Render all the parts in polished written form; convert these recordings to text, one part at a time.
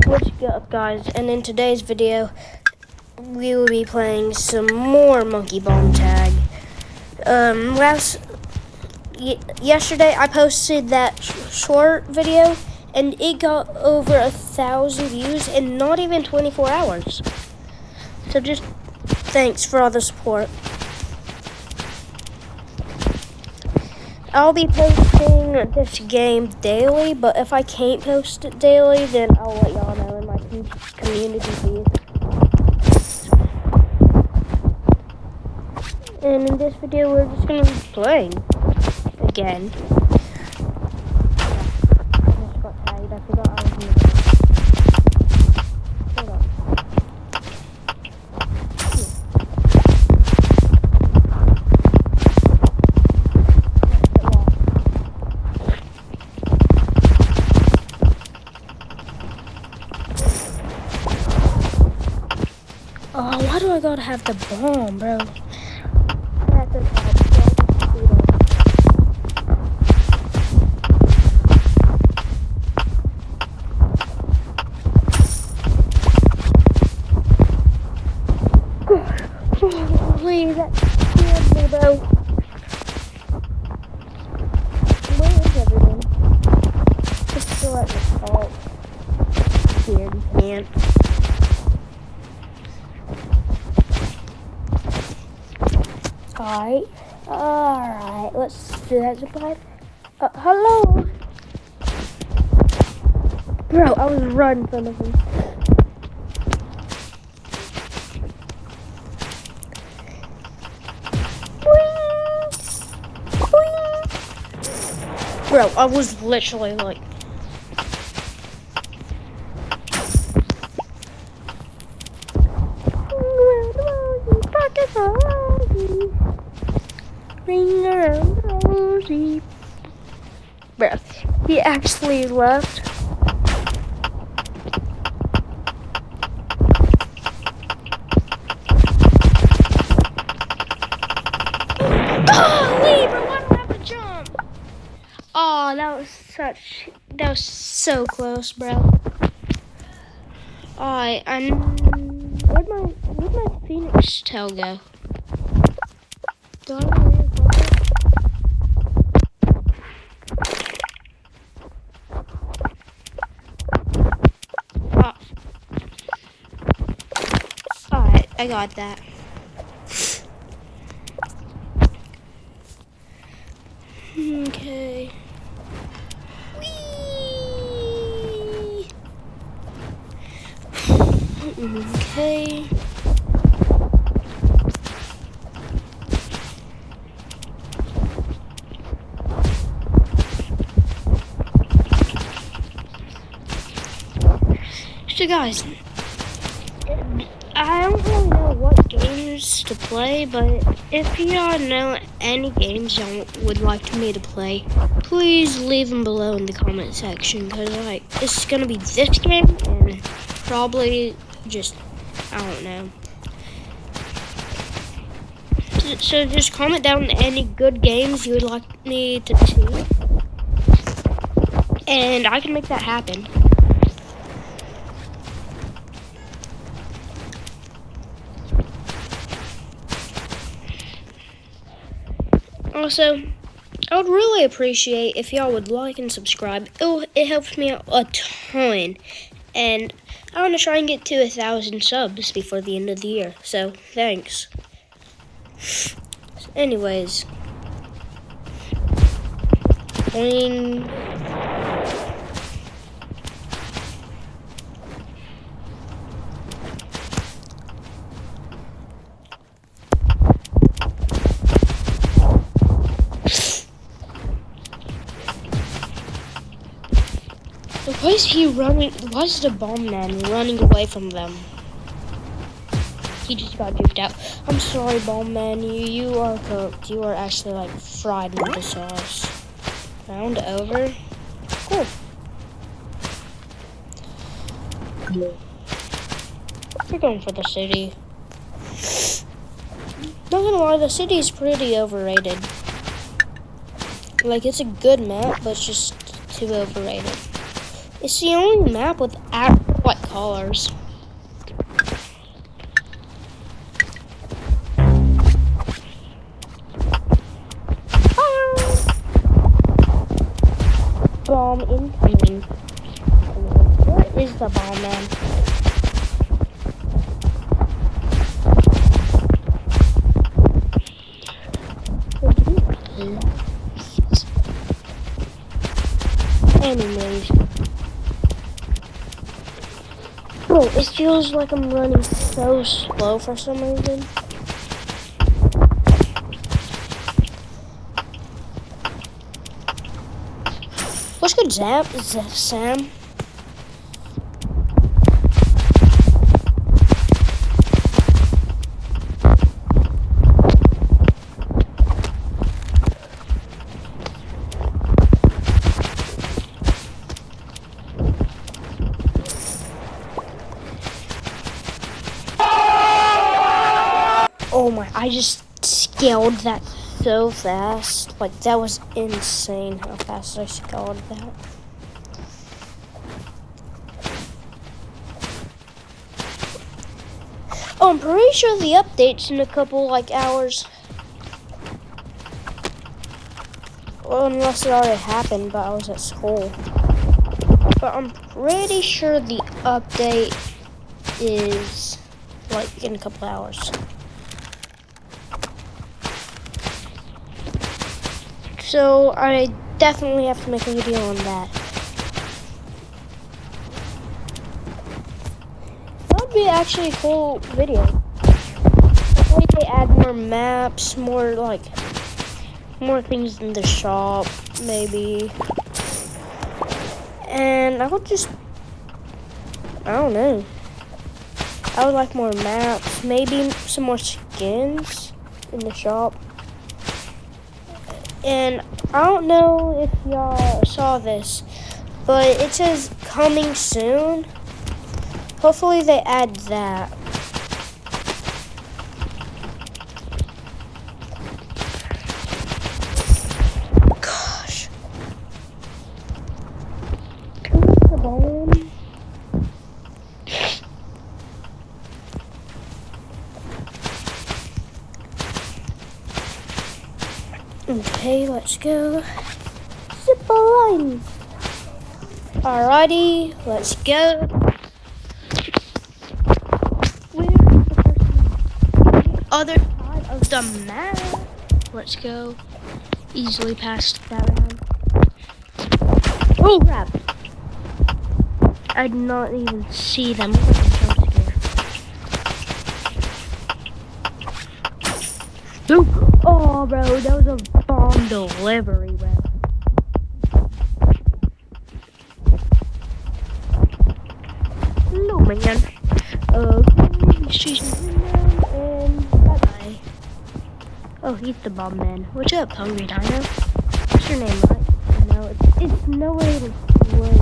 What's up, guys? And in today's video, we will be playing some more Monkey Bomb Tag. Yesterday I posted that short video, and it got over 1,000 views in not even 24 hours. So just thanks for all the support. I'll be posting this game daily, but if I can't post it daily, then I'll let y'all know in my community feed. And in this video, we're just going to be playing again. I just got tagged. I forgot I was in the game. Hold on. Oh, why do I gotta have the bomb, bro? Please, that scared me, bro. Where is everyone? Just still at the top. Scared can't. Alright, let's do that zipline. Hello? Bro, I was right in front of him. Bro, I was literally like... Ring around the rosy. Bro, he actually left. Oh, Lee, bro, why don't I have to jump? Oh, that was so close, bro. Where'd my Phoenix tail go? Do I know where it's going? Alright, I got that. Okay. Whee! Okay. So guys, I don't really know what games to play, but if y'all know any games y'all would like me to play, please leave them below in the comment section, because it's gonna be this game and probably just, I don't know. So just comment down any good games you would like me to see, and I can make that happen. Also, I would really appreciate if y'all would like and subscribe. It helps me out a ton. And I want to try and get to 1,000 subs before the end of the year. So, thanks. Anyways. Boing. Why is he running? Why is the bomb man running away from them? He just got duped out. I'm sorry, bomb man. You are cooked. You are actually like fried with the sauce. Round over. Cool. We're going for the city. Not gonna lie, the city is pretty overrated. Like, it's a good map, but it's just too overrated. It's the only map with actual like colors. Bomb incoming. Where is the bomb, man? Anyways. Bro, it feels like I'm running so slow for some reason. What's good, Sam? Oh my, I just scaled that so fast. Like, that was insane how fast I scaled that. Oh, I'm pretty sure the update's in a couple, like, hours. Well, unless it already happened, but I was at school. But I'm pretty sure the update is, like, in a couple hours. So I definitely have to make a video on that. That would be actually a cool video. Hopefully they add more maps, more things in the shop, maybe. And I don't know. I would like more maps, maybe some more skins in the shop. And I don't know if y'all saw this, but it says coming soon. Hopefully they add that. Gosh. Can we get the ball in? Okay, let's go. Zip line. Alrighty, let's go. Where's the person? Other side of the map. Let's go. Easily past that round. Oh crap! I did not even see them. Oh, bro, that was a bomb delivery, bro. No, man. Okay, she's and bye-bye. Oh, he's the bomb man. What's up, Hungry Dino? What's your name, right? No, it's no way to win.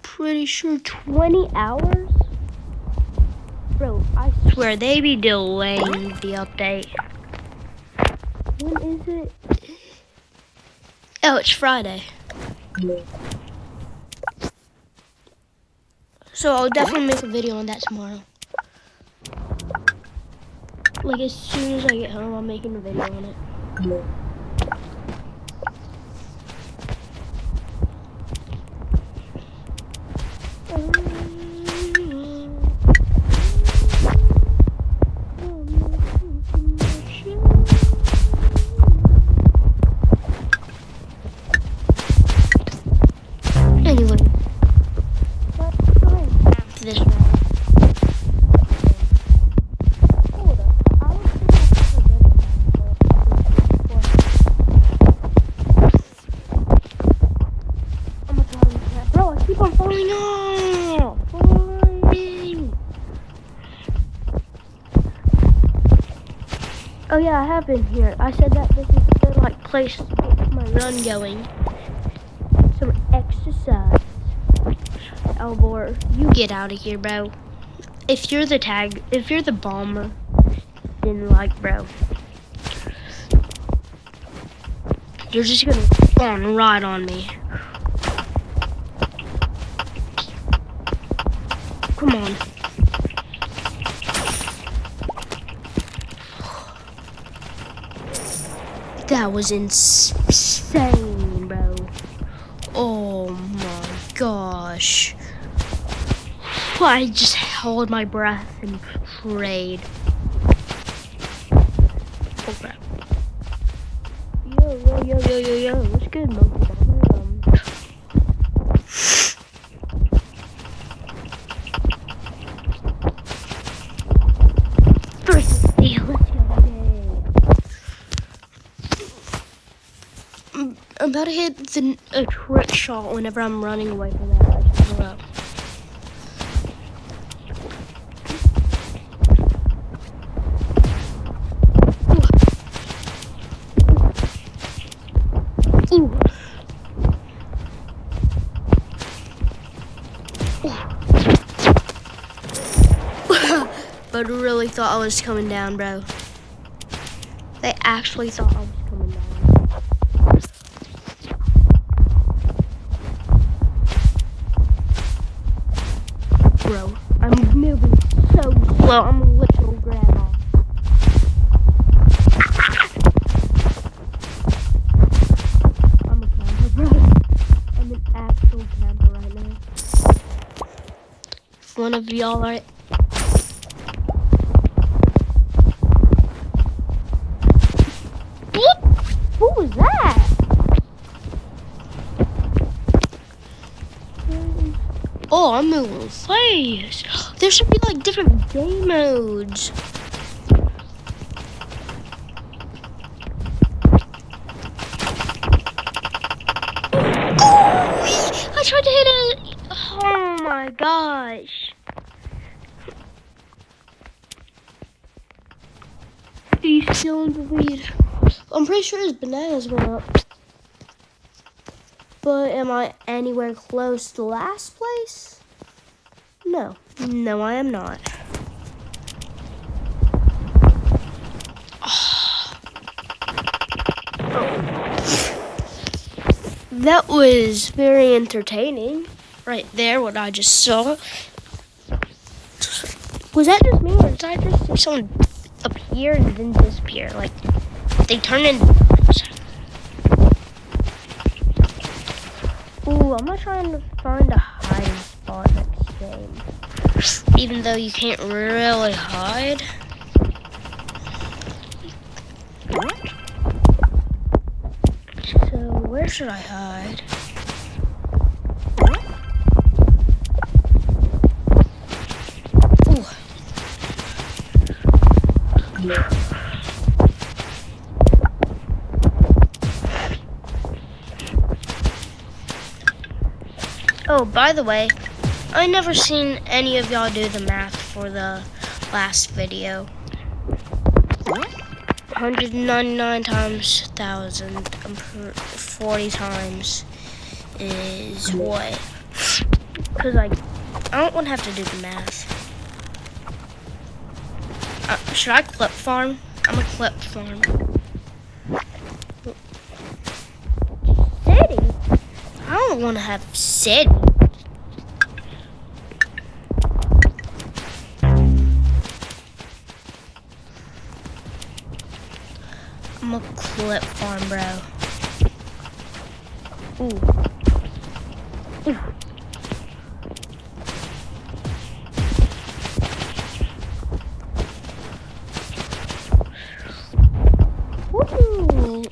Pretty sure 20 hours? Bro, I swear they be delaying the update. When is it? Oh, it's Friday. So I'll definitely make a video on that tomorrow. Like as soon as I get home, I'm making a video on it. Oh yeah, I have been here. I said that this is a good like place to get my run going. Some exercise. Albor, you get out of here, bro. If you're the bomber, then like, bro, you're just gonna spawn right on me. Come on. That was insane, bro. Oh my gosh. I just held my breath and prayed. Oh crap. Yo. What's good, monkey bomber? First, let's go. I'm about to hit a trick shot whenever I'm running away from that. I just blew up. Ooh. But really thought I was coming down, bro. They actually thought I was coming down. Bro, I'm moving so slow. I'm a little grandma. I'm a camper, bro. I'm an actual camper right now. If one of y'all are... Who was that? Oh, I'm moving fast. There should be like different game modes. Oh, I tried to hit it. Oh my gosh. He's still in the lead. I'm pretty sure his bananas went up. But am I anywhere close to last place? No. No, I am not. Oh. That was very entertaining. Right there, what I just saw. Was that just me, or did I just see someone appear and then disappear? Like, they turn into... Ooh, I'm not trying to find a hiding spot next game. Even though you can't really hide. So, where should I hide? Ooh. Yeah. Oh, by the way, I never seen any of y'all do the math for the last video. 199 times 1,000 40 times is what? Because I don't want to have to do the math. Should I clip farm? I'm a clip farm. City? I don't want to have city. I'm a clip farm, bro. Ooh.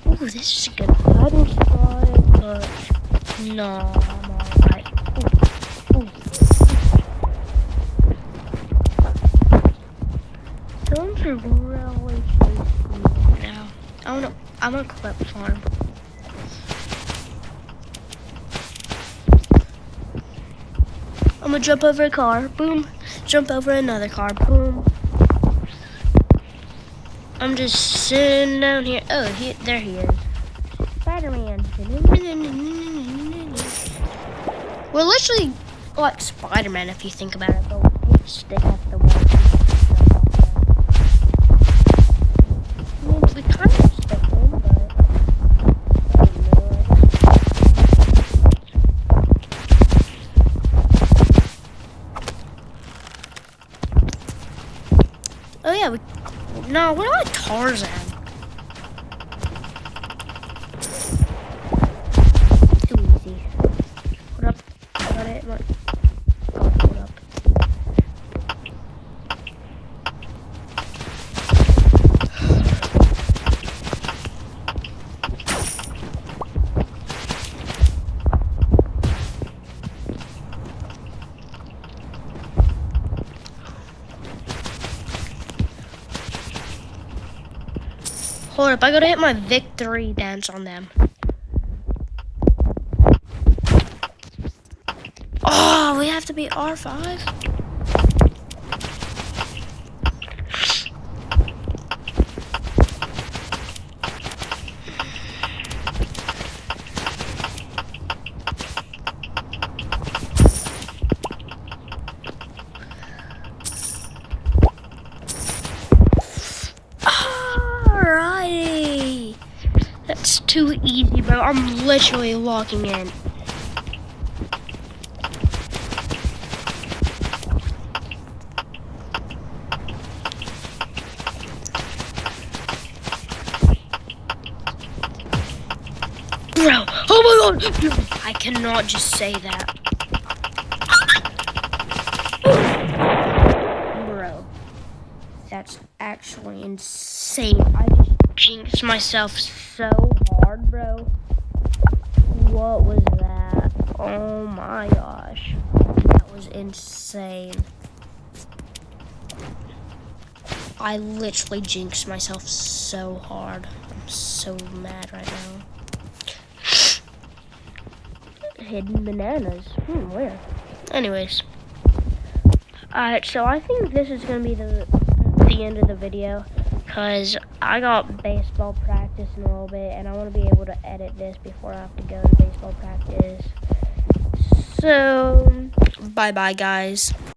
Ooh, this is a good hiding spot, but no, I'm alright. Someone's really chasing me now. I'm gonna clip farm. I'm gonna jump over a car, boom. Jump over another car, boom. I'm just sitting down here. Oh, there he is. Spider-Man. We're literally like Spider-Man if you think about it, but we can't stick off the wall. I mean, we kind of stick in, but I don't know. Oh yeah, no, we're like Tarzan. Too easy. What up? Got it. What? Oh, what up? Hold up, I gotta hit my victory dance on them. Oh, we have to be R5? Alrighty. That's too easy, bro. I'm literally locking in. Bro, oh my god! I cannot just say that. Bro, that's actually insane. I just jinxed myself so hard, bro. What was that? Oh my gosh. That was insane. I literally jinxed myself so hard. I'm so mad right now. Hidden bananas. Where? Anyways. Alright, so I think this is going to be the end of the video. Because I got baseball practice in a little bit. And I want to be able to edit this before I have to go to baseball practice. So, bye-bye, guys.